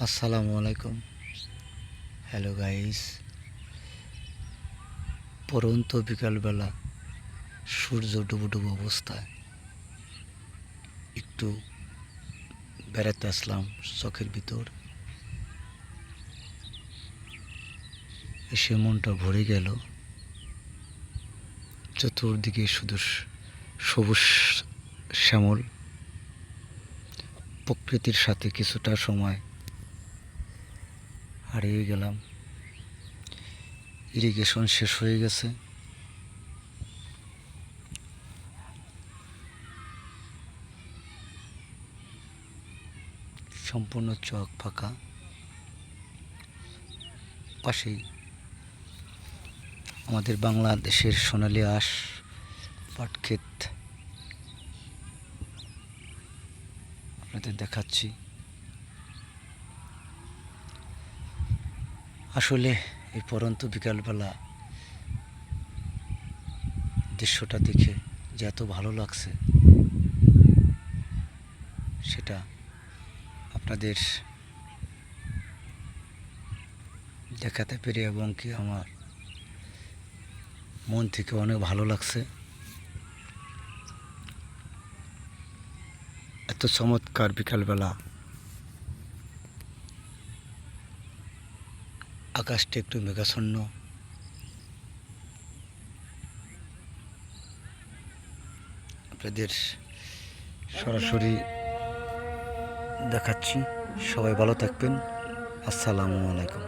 আসসালামু আলাইকুম। Hello guys, পরন্ত বিকালবেলা সূর্য ডুবো অবস্থায় একটু বেড়াতে আসলাম চোখের ভিতর। এসে মনটা ভরে গেল। চতুর্দিকে শুধু সবুজ শ্যামল। প্রকৃতির সাথে কিছুটা সময় হারিয়ে গেলাম। ইরিগেশন শেষ হয়ে গেছে। সম্পূর্ণ চক ফাঁকা। পাশেই আমাদের বাংলাদেশের সোনালী আঁশ পাট ক্ষেত আপনাদের দেখাচ্ছি। আসলে এই পরন্ত বিকালবেলা দৃশ্যটা দেখে যে এত ভালো লাগছে সেটা আপনাদের দেখাতে পেরে এবং কি আমার মন থেকে অনেক ভালো লাগছে। এত চমৎকার বিকালবেলা, আকাশটা একটু মেঘাচ্ছন্ন। আপনাদের সরাসরি দেখাচ্ছি। সবাই ভালো থাকবেন। আসসালামু আলাইকুম।